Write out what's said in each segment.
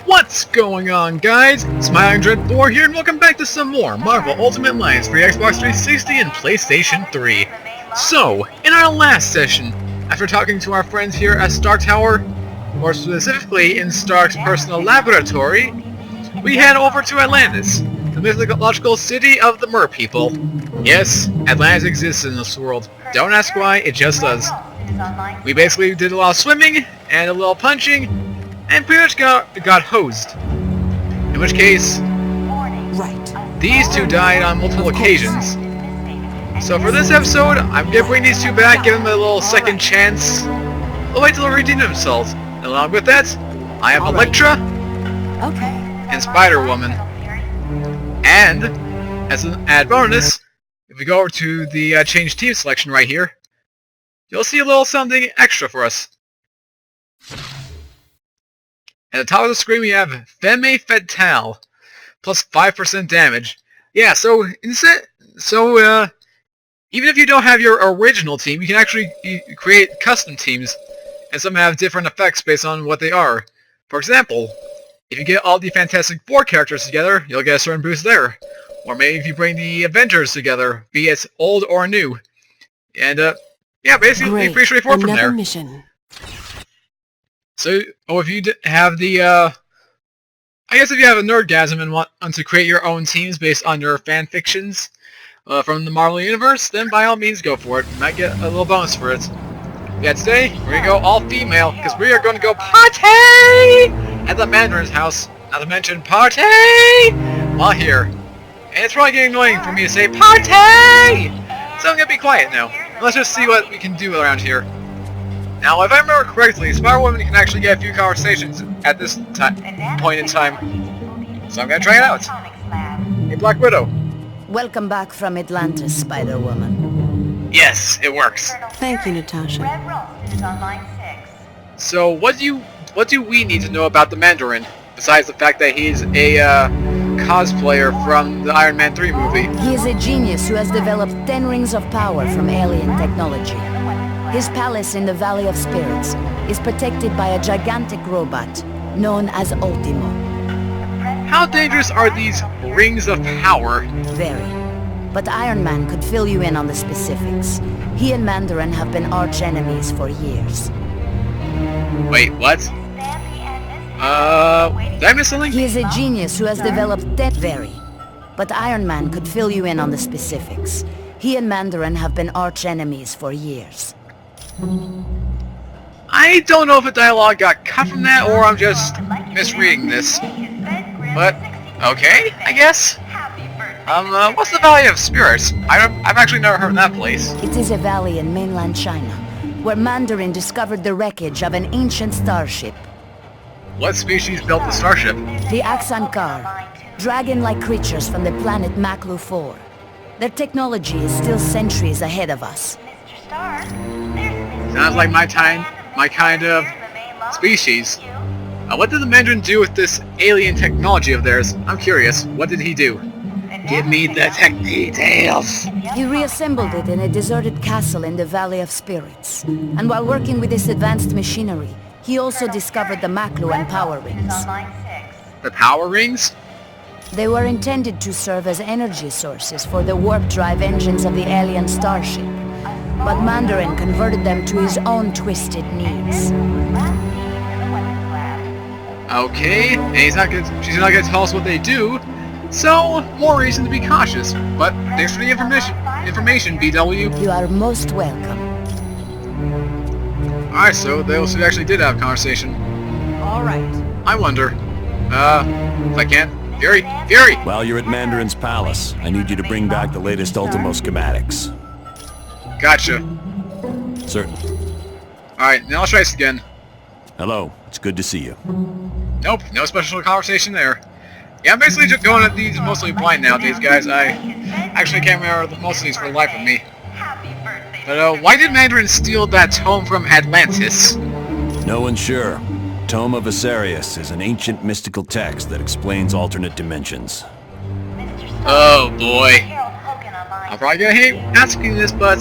What's going on, guys? Smiling Dread 4 here, and welcome back to some more Marvel Ultimate Alliance for Xbox 360 and PlayStation 3. So, in our last session, after talking to our friends here at Stark Tower, more specifically in Stark's personal laboratory, we head over to Atlantis, the mythological city of the Mer people. Yes, Atlantis exists in this world. Don't ask why, it just does. We basically did a lot of swimming, and a little punching, and pretty much got hosed. In which case, these two died on multiple occasions. So for this episode, I'm gonna bring these two back, give them a little second chance. We'll wait till they redeem themselves. And along with that, I have Elektra and Spider-Woman. And, as an add bonus, if we go over to the change team selection right here, you'll see a little something extra for us. At the top of the screen we have Femme Fatale, plus 5% damage. Yeah, so even if you don't have your original team, you can actually create custom teams, and some have different effects based on what they are. For example, if you get all the Fantastic Four characters together, you'll get a certain boost there. Or maybe if you bring the Avengers together, be it old or new. And, yeah, basically pretty straightforward from there. Mission. So, if you have the, I guess if you have a nerdgasm and want to create your own teams based on your fan fictions from the Marvel Universe, then by all means go for it. You might get a little bonus for it. Yeah, today, we're going to go all female, because we are going to go party at the Mandarin's house. Not to mention party while here. And it's probably getting annoying for me to say party! So I'm going to be quiet now. Let's just see what we can do around here. Now, if I remember correctly, Spider-Woman can actually get a few conversations at this point in time. So I'm gonna try it out. Hey, Black Widow. Welcome back from Atlantis, Spider-Woman. Yes, it works. Thank you, Natasha. So, what do we need to know about the Mandarin, besides the fact that he's a cosplayer from the Iron Man 3 movie? He is a genius who has developed 10 rings of power from alien technology. His palace in the Valley of Spirits is protected by a gigantic robot known as Ultimo. How dangerous are these rings of power? Very. But Iron Man could fill you in on the specifics. He and Mandarin have been arch-enemies for years. Wait, what? Did I miss something? He is a genius who has developed very. But Iron Man could fill you in on the specifics. He and Mandarin have been arch-enemies for years. I don't know if a dialogue got cut from that, or I'm just misreading this. But, okay, I guess. What's the Valley of Spirits? I've actually never heard of that place. It is a valley in mainland China, where Mandarin discovered the wreckage of an ancient starship. What species built the starship? The Axankar, dragon-like creatures from the planet Maklu 4. Their technology is still centuries ahead of us. Sounds like my kind of species. What did the Mandarin do with this alien technology of theirs? I'm curious. What did he do? Give me the tech details. He reassembled it in a deserted castle in the Valley of Spirits. And while working with this advanced machinery, he also discovered the Maklu and power rings. The power rings? They were intended to serve as energy sources for the warp drive engines of the alien starship. But Mandarin converted them to his own twisted needs. Okay, and she's not gonna tell us what they do, so more reason to be cautious. But thanks for the information, BW. You are most welcome. Alright, so those two actually did have a conversation. Alright. I wonder, if I can. Fury! While you're at Mandarin's palace, I need you to bring back the latest Ultimo schematics. Gotcha. Certainly. Alright, now let's try this again. Hello, it's good to see you. Nope, no special conversation there. Yeah, I'm basically just going at these mostly blind nowadays, guys. I actually can't remember most of these for the life of me. But, why did Mandarin steal that tome from Atlantis? No one's sure. Tome of Vicarious is an ancient mystical text that explains alternate dimensions. Oh boy. I'm probably gonna hate asking this, but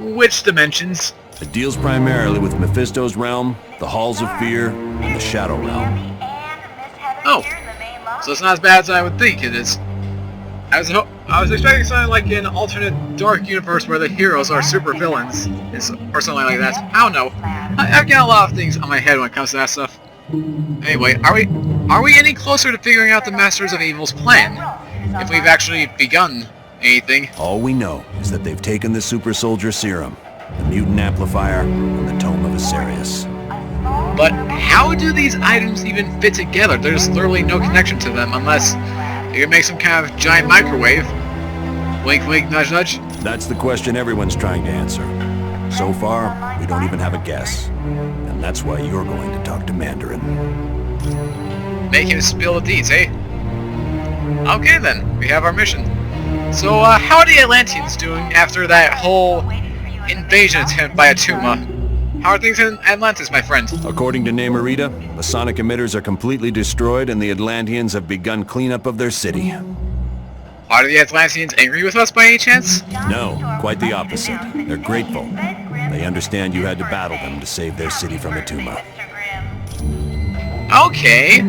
which dimensions? It deals primarily with Mephisto's realm, the Halls of Fear, and the Shadow Realm. Oh, so it's not as bad as I would think it is. I was expecting something like an alternate dark universe where the heroes are super villains, or something like that. I don't know. I've got a lot of things on my head when it comes to that stuff. Anyway, are we any closer to figuring out the Masters of Evil's plan? If we've actually begun anything? All we know is that they've taken the Super Soldier Serum, the Mutant Amplifier, and the Tome of Asarius. But how do these items even fit together? There's literally no connection to them unless you can make some kind of giant microwave. Wink wink, nudge nudge. That's the question everyone's trying to answer. So far, we don't even have a guess. And that's why you're going to talk to Mandarin. Make him spill the deeds, eh? Okay then, we have our mission. So, how are the Atlanteans doing after that whole invasion attempt by Atuma? How are things in Atlantis, my friend? According to Namorita, the sonic emitters are completely destroyed and the Atlanteans have begun cleanup of their city. Are the Atlanteans angry with us by any chance? No, quite the opposite. They're grateful. They understand you had to battle them to save their city from Atuma. Okay.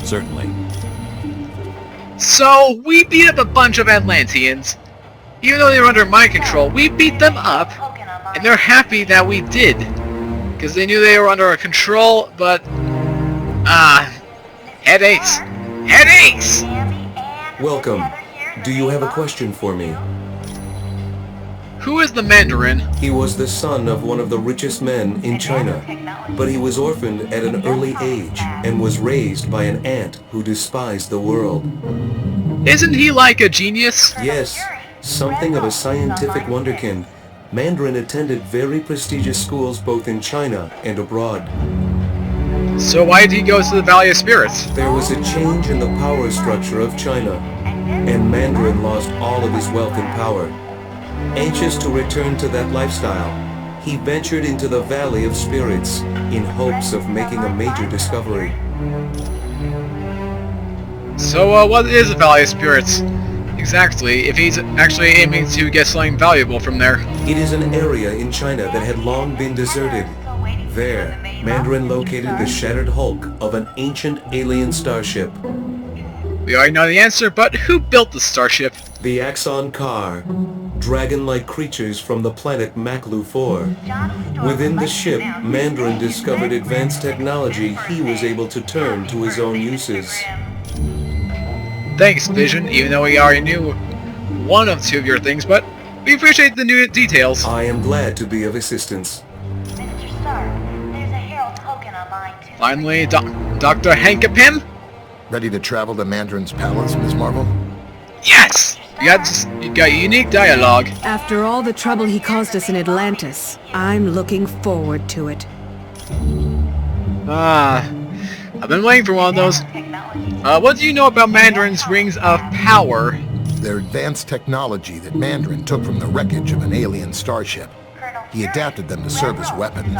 Certainly. So, we beat up a bunch of Atlanteans. Even though they were under my control, we beat them up, and they're happy that we did. Because they knew they were under our control, but... headaches. Headaches! Welcome. Do you have a question for me? Who is the Mandarin? He was the son of one of the richest men in China, but he was orphaned at an early age and was raised by an aunt who despised the world. Isn't he like a genius? Yes, something of a scientific wonderkind. Mandarin attended very prestigious schools both in China and abroad. So why did he go to the Valley of Spirits? There was a change in the power structure of China, and Mandarin lost all of his wealth and power. Anxious to return to that lifestyle, he ventured into the Valley of Spirits in hopes of making a major discovery. So, what is the Valley of Spirits? Exactly, if he's actually aiming to get something valuable from there. It is an area in China that had long been deserted. There, Mandarin located the shattered hulk of an ancient alien starship. We already know the answer, but who built the starship? The Axon Car, dragon-like creatures from the planet Maklu 4. Within the ship, Mandarin discovered advanced technology he was able to turn to his own uses. Thanks, Vision, even though we already knew one of two of your things, but we appreciate the new details. I am glad to be of assistance. Finally, Dr. Hankapim? Ready to travel to Mandarin's palace, Ms. Marvel? Yes! You got unique dialogue. After all the trouble he caused us in Atlantis, I'm looking forward to it. I've been waiting for one of those. What do you know about Mandarin's Rings of Power? They're advanced technology that Mandarin took from the wreckage of an alien starship. He adapted them to serve as weapons.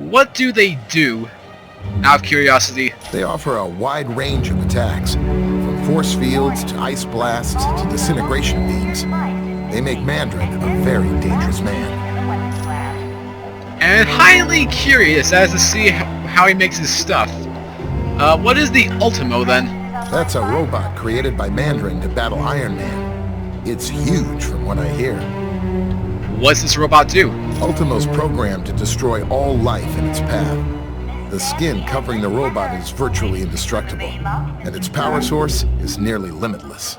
What do they do? Out of curiosity. They offer a wide range of attacks, from force fields to ice blasts to disintegration beams. They make Mandarin a very dangerous man. And highly curious as to see how he makes his stuff. What is the Ultimo then? That's a robot created by Mandarin to battle Iron Man. It's huge from what I hear. What's this robot do? Ultimo's programmed to destroy all life in its path. The skin covering the robot is virtually indestructible, and its power source is nearly limitless.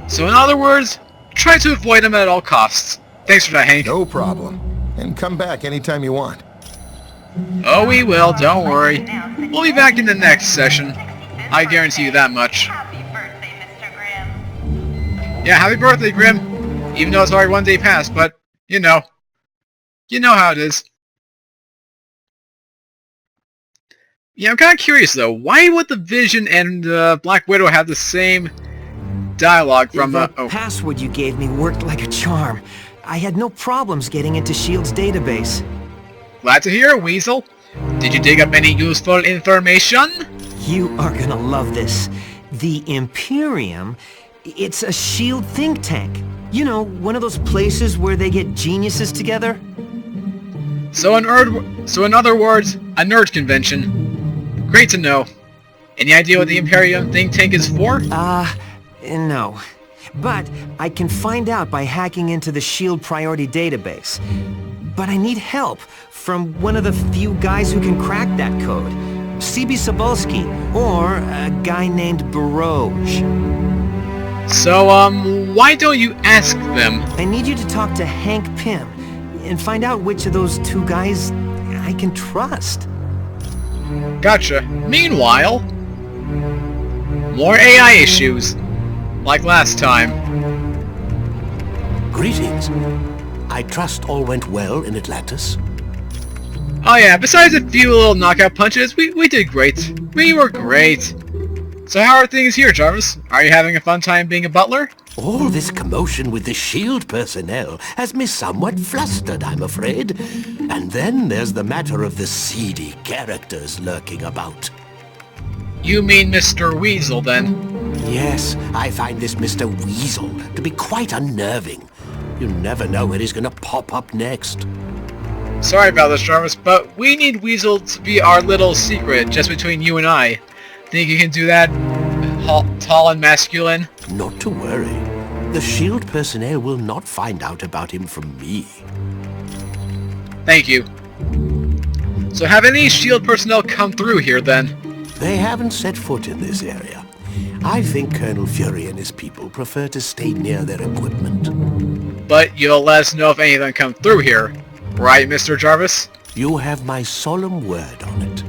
So in other words, try to avoid him at all costs. Thanks for that, Hank. No problem. And come back anytime you want. Oh, we will, don't worry. We'll be back in the next session. I guarantee you that much. Yeah, happy birthday, Grim. Even though it's already one day past, but, you know. You know how it is. Yeah, I'm kind of curious, though. Why would the Vision and Black Widow have the same dialogue from... The password you gave me worked like a charm. I had no problems getting into S.H.I.E.L.D's database. Glad to hear, Weasel. Did you dig up any useful information? You are gonna love this. The Imperium It's a S.H.I.E.L.D. think tank. You know, one of those places where they get geniuses together. So in other words, a nerd convention. Great to know. Any idea what the Imperium think tank is for? No. But I can find out by hacking into the S.H.I.E.L.D. priority database. But I need help from one of the few guys who can crack that code. C.B. Cebulski, or a guy named Baroge. So, why don't you ask them? I need you to talk to Hank Pym and find out which of those two guys I can trust. Gotcha. Meanwhile, more AI issues, like last time. Greetings. I trust all went well in Atlantis. Oh yeah, besides a few little knockout punches, we did great. We were great. So how are things here, Jarvis? Are you having a fun time being a butler? All this commotion with the S.H.I.E.L.D. personnel has me somewhat flustered, I'm afraid. And then there's the matter of the seedy characters lurking about. You mean Mr. Weasel, then? Yes, I find this Mr. Weasel to be quite unnerving. You never know when he's gonna pop up next. Sorry about this, Jarvis, but we need Weasel to be our little secret just between you and I. Think you can do that, tall and masculine? Not to worry. The S.H.I.E.L.D. personnel will not find out about him from me. Thank you. So have any S.H.I.E.L.D. personnel come through here, then? They haven't set foot in this area. I think Colonel Fury and his people prefer to stay near their equipment. But you'll let us know if any of them come through here, right, Mr. Jarvis? You have my solemn word on it.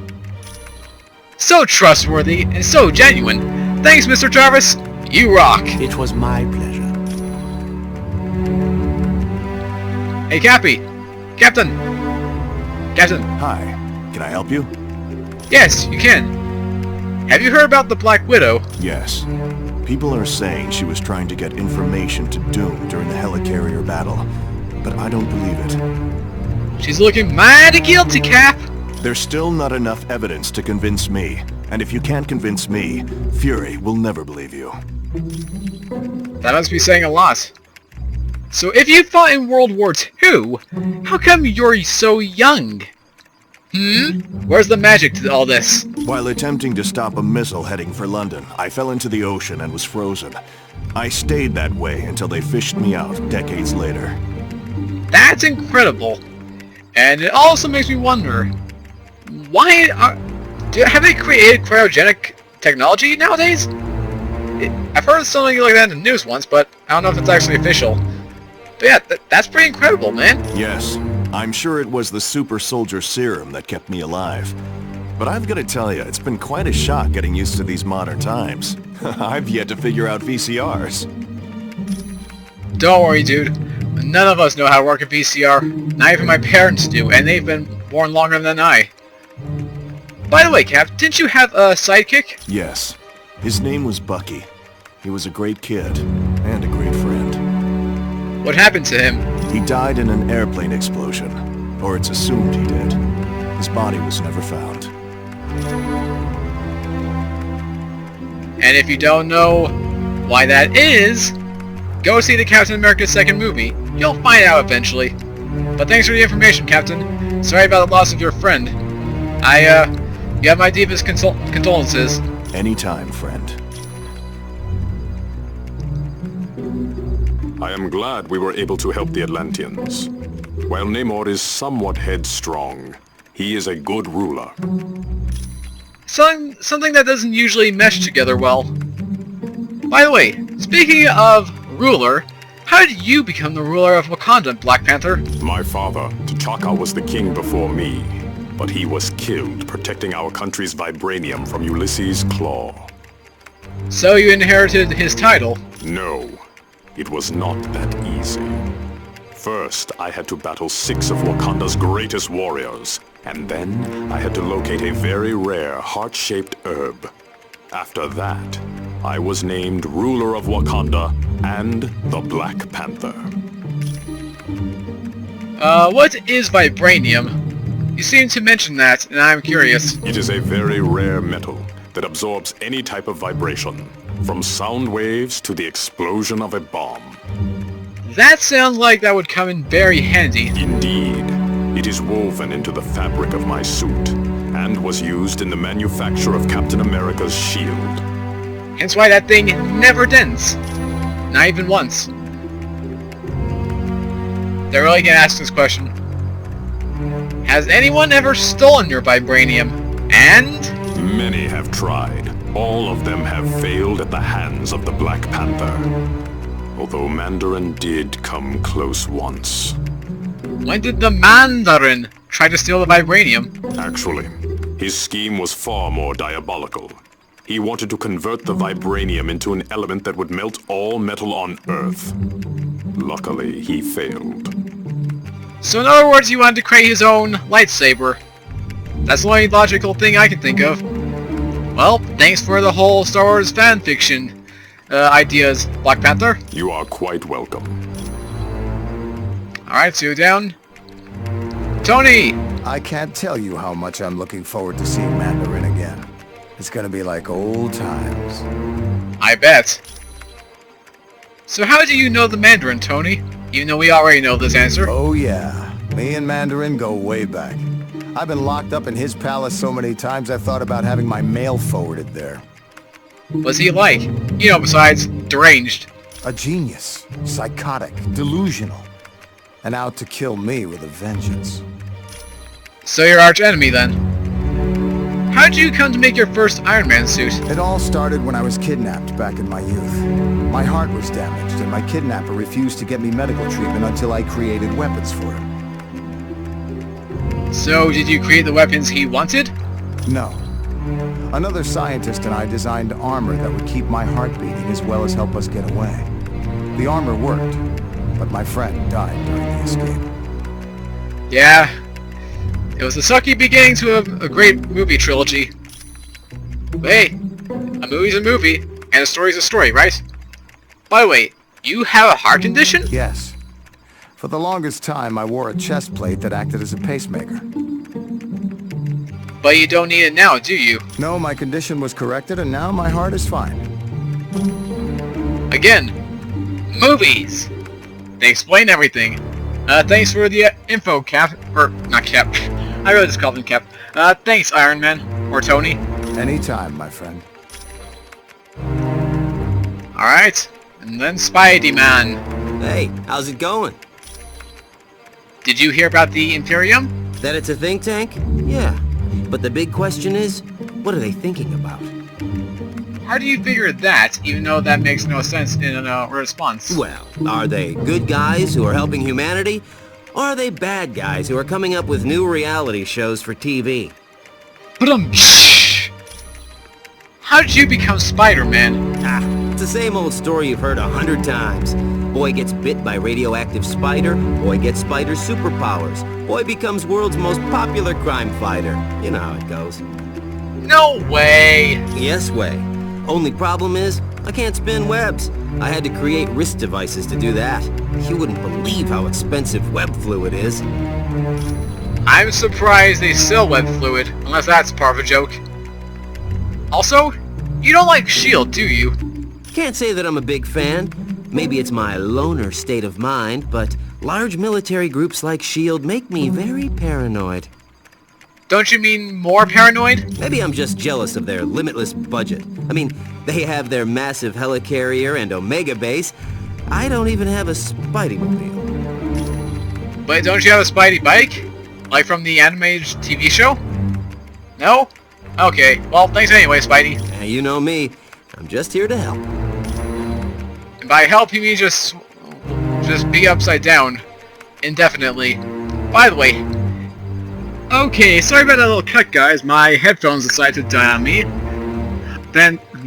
So trustworthy and so genuine. Thanks, Mr. Jarvis. You rock. It was my pleasure. Hey, Cappy. Captain. Hi. Can I help you? Yes, you can. Have you heard about the Black Widow? Yes. People are saying she was trying to get information to Doom during the helicarrier battle, but I don't believe it. She's looking mighty guilty, Cap. There's still not enough evidence to convince me, and if you can't convince me, Fury will never believe you. That must be saying a lot. So if you fought in World War II, how come you're so young? Where's the magic to all this? While attempting to stop a missile heading for London, I fell into the ocean and was frozen. I stayed that way until they fished me out decades later. That's incredible. And it also makes me wonder, have they created cryogenic technology nowadays? I've heard something like that in the news once, but I don't know if it's actually official. But yeah, that's pretty incredible, man. Yes, I'm sure it was the super soldier serum that kept me alive. But I've got to tell you, it's been quite a shock getting used to these modern times. I've yet to figure out VCRs. Don't worry, dude. None of us know how to work a VCR. Not even my parents do, and they've been born longer than I. By the way, Cap, didn't you have a sidekick? Yes. His name was Bucky. He was a great kid, and a great friend. What happened to him? He died in an airplane explosion. Or it's assumed he did. His body was never found. And if you don't know why that is, go see the Captain America 2nd movie. You'll find out eventually. But thanks for the information, Captain. Sorry about the loss of your friend. You have my deepest condolences. Anytime, friend. I am glad we were able to help the Atlanteans. While Namor is somewhat headstrong, he is a good ruler. Something that doesn't usually mesh together well. By the way, speaking of ruler, how did you become the ruler of Wakanda, Black Panther? My father, T'Chaka, was the king before me, but he was killed protecting our country's vibranium from Ulysses' claw. So you inherited his title? No, it was not that easy. First, I had to battle 6 of Wakanda's greatest warriors, and then I had to locate a very rare heart-shaped herb. After that, I was named ruler of Wakanda and the Black Panther. What is vibranium? You seem to mention that, and I'm curious. It is a very rare metal that absorbs any type of vibration. from sound waves to the explosion of a bomb. That sounds like that would come in very handy. Indeed, it is woven into the fabric of my suit, and was used in the manufacture of Captain America's S.H.I.E.L.D. Hence why that thing never dents. Not even once. They're really gonna ask this question. Has anyone ever stolen your vibranium? And? Many have tried. All of them have failed at the hands of the Black Panther. Although Mandarin did come close once. When did the Mandarin try to steal the vibranium? Actually, his scheme was far more diabolical. He wanted to convert the vibranium into an element that would melt all metal on Earth. Luckily, he failed. So in other words, he wanted to create his own lightsaber. That's the only logical thing I can think of. Well, thanks for the whole Star Wars fanfiction ideas, Black Panther. You are quite welcome. Alright, see you down. Tony! I can't tell you how much I'm looking forward to seeing Mandarin again. It's gonna be like old times. I bet. So how do you know the Mandarin, Tony? Even though we already know this answer. Oh yeah, me and Mandarin go way back. I've been locked up in his palace so many times I thought about having my mail forwarded there. What's he like? You know, besides deranged. A genius, psychotic, delusional, and out to kill me with a vengeance. So your arch enemy then. How did you come to make your first Iron Man suit? It all started when I was kidnapped back in my youth. My heart was damaged, and my kidnapper refused to get me medical treatment until I created weapons for him. So, did you create the weapons he wanted? No. Another scientist and I designed armor that would keep my heart beating as well as help us get away. The armor worked, but my friend died during the escape. Yeah. It was a sucky beginning to a great movie trilogy. But hey, a movie's a movie, and a story's a story, right? By the way, you have a heart condition? Yes. For the longest time, I wore a chest plate that acted as a pacemaker. But you don't need it now, do you? No, my condition was corrected, and now my heart is fine. Again, movies! They explain everything. Thanks for the info, Cap. Or, not Cap. I really just called him Cap. Thanks, Iron Man. Or Tony. Anytime, my friend. Alright. And then Spidey-Man. Hey, how's it going? Did you hear about the Imperium? That it's a think tank? Yeah. But the big question is, what are they thinking about? How do you figure that, even though that makes no sense in a response? Well, are they good guys who are helping humanity? Or are they bad guys who are coming up with new reality shows for TV? How did you become Spider-Man? It's the same old story you've heard 100 times. Boy gets bit by radioactive spider, boy gets spider superpowers, boy becomes world's most popular crime fighter. You know how it goes. No way! Yes way. Only problem is, I can't spin webs. I had to create wrist devices to do that. You wouldn't believe how expensive web fluid is. I'm surprised they sell web fluid, unless that's part of a joke. Also, you don't like S.H.I.E.L.D, do you? Can't say that I'm a big fan. Maybe it's my loner state of mind, but large military groups like S.H.I.E.L.D make me very paranoid. Don't you mean more paranoid? Maybe I'm just jealous of their limitless budget. I mean, they have their massive helicarrier and Omega base. I don't even have a Spidey-mobile. But don't you have a Spidey bike? Like from the animated TV show? No? Okay, well, thanks anyway, Spidey. You know me. I'm just here to help. And by help, you mean just be upside down. Indefinitely. By the way... Okay, sorry about that little cut, guys. My headphones decided to die on me.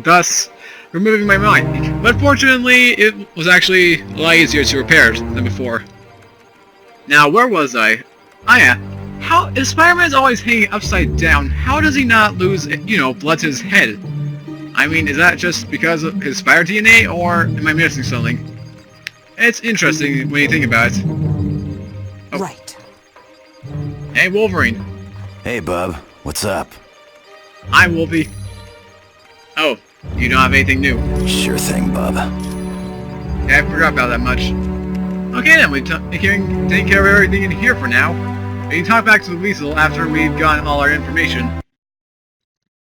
Thus, removing my mic. But fortunately, it was actually a lot easier to repair than before. Now, where was I? Ah, yeah. How, if Spider-Man's always hanging upside down, how does he not lose, blood to his head? I mean, is that just because of his spider DNA, or am I missing something? It's interesting when you think about it. Oh. Right. Hey, Wolverine. Hey, bub. What's up? Hi, Wolvie. Oh, You don't have anything new. Sure thing, bub. Yeah, I forgot about that much. Okay then, we can take care of everything in here for now. We can talk back to the Weasel after we've gotten all our information.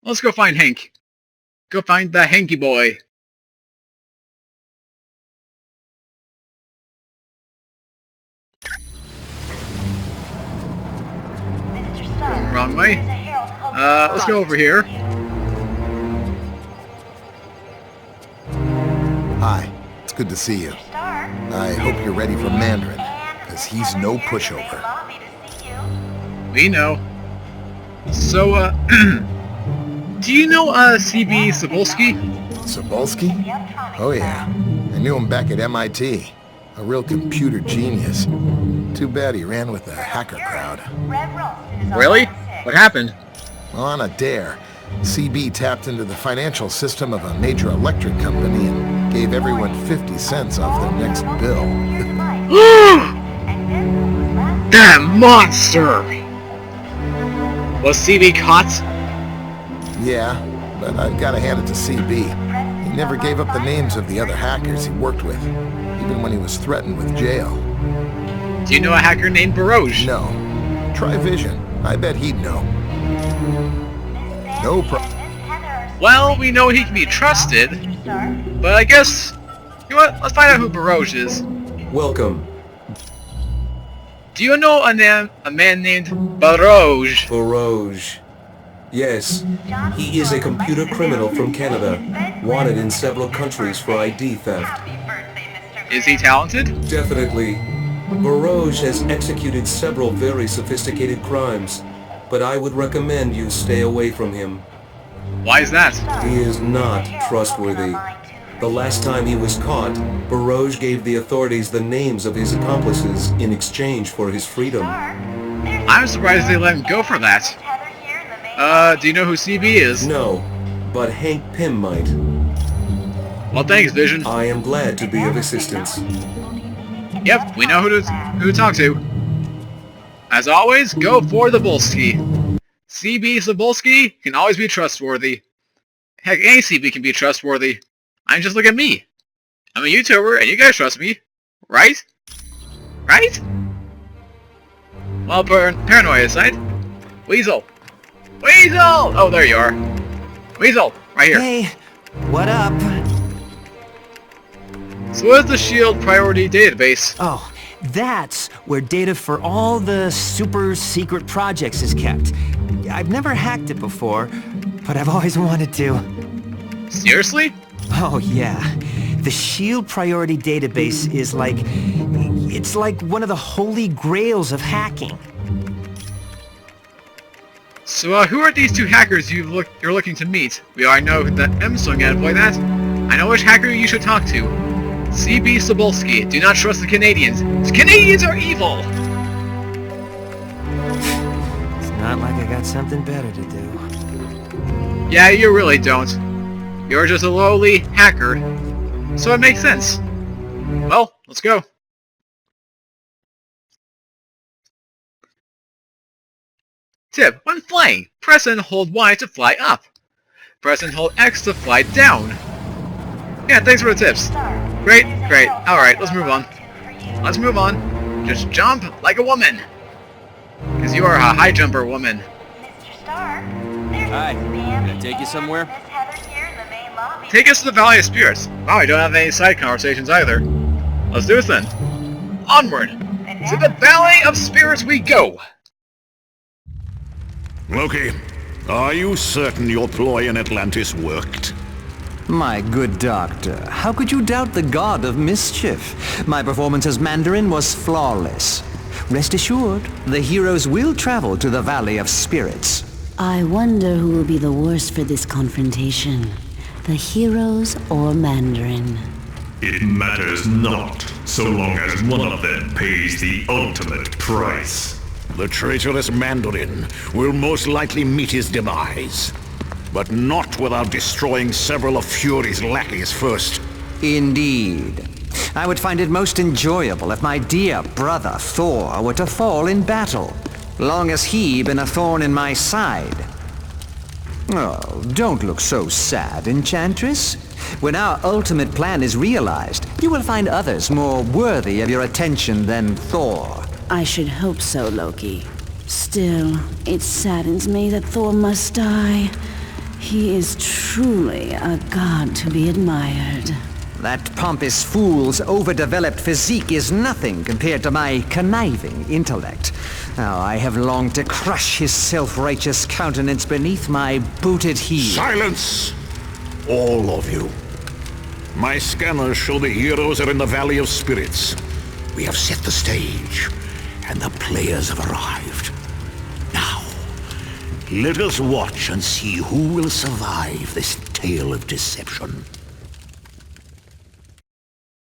Let's go find Hank. Go find the Hanky boy. Going the wrong way. Let's go over here. Hi, it's good to see you. I hope you're ready for Mandarin, because he's no pushover. We know. So, do you know, C.B. Cebulski? Cebulski? Oh yeah, I knew him back at MIT. A real computer genius. Too bad he ran with the hacker crowd. Really? What happened? Well, on a dare, CB tapped into the financial system of a major electric company and gave everyone 50 cents off their next bill. That monster! Was CB caught? Yeah, but I've got to hand it to CB. He never gave up the names of the other hackers he worked with, even when he was threatened with jail. Do you know a hacker named Baroge? No. Try Vision. I bet he'd know. No problem. Well, we know he can be trusted, but I guess... You know what? Let's find out who Baroge is. Welcome. Do you know a man named Baroge? Baroge. Yes, he is a computer criminal from Canada, wanted in several countries for ID theft. Is he talented? Definitely. Baroge has executed several very sophisticated crimes, but I would recommend you stay away from him. Why is that? He is not trustworthy. The last time he was caught, Baroge gave the authorities the names of his accomplices in exchange for his freedom. I'm surprised they let him go for that. Do you know who CB is? No, but Hank Pym might. Well, thanks, Vision. I am glad to be of assistance. Yep, we know who to talk to. As always, go for the Bulski. CB Cebulski can always be trustworthy. Heck, any CB can be trustworthy. I just look at me. I'm a YouTuber, and you guys trust me. Right? Right? Well, paranoia aside. Weasel! Weasel! Oh, there you are. Weasel! Right here. Hey, what up? So what is the S.H.I.E.L.D. priority database? Oh, that's where data for all the super secret projects is kept. I've never hacked it before, but I've always wanted to. Seriously? Oh yeah. The S.H.I.E.L.D. priority database is like... It's like one of the holy grails of hacking. So, who are these two hackers you're looking to meet? We already know that M-Swing can play that. I know which hacker you should talk to. C.B. Cebulski. Do not trust the Canadians. The Canadians are evil! It's not like I got something better to do. Yeah, you really don't. You're just a lowly hacker. So it makes sense. Well, let's go. Tip: when flying, press and hold Y to fly up. Press and hold X to fly down. Yeah, thanks for the tips. Great, great. Alright, let's move on. Let's move on. Just jump like a woman. Because you are a high jumper woman. Hi, can I take you somewhere? Take us to the Valley of Spirits. Wow, I don't have any side conversations either. Let's do this then. Onward! To the Valley of Spirits we go! Loki, are you certain your ploy in Atlantis worked? My good doctor, how could you doubt the god of mischief? My performance as Mandarin was flawless. Rest assured, the heroes will travel to the Valley of Spirits. I wonder who will be the worst for this confrontation. The heroes or Mandarin? It matters not, so long as one of them pays the ultimate price. The traitorous Mandarin will most likely meet his demise. But not without destroying several of Fury's lackeys first. Indeed. I would find it most enjoyable if my dear brother Thor were to fall in battle. Long as he been a thorn in my side. Oh, don't look so sad, Enchantress. When our ultimate plan is realized, you will find others more worthy of your attention than Thor. I should hope so, Loki. Still, it saddens me that Thor must die. He is truly a god to be admired. That pompous fool's overdeveloped physique is nothing compared to my conniving intellect. Now, I have longed to crush his self-righteous countenance beneath my booted heel. Silence! All of you. My scanners show the heroes are in the Valley of Spirits. We have set the stage, and the players have arrived. Now, let us watch and see who will survive this tale of deception.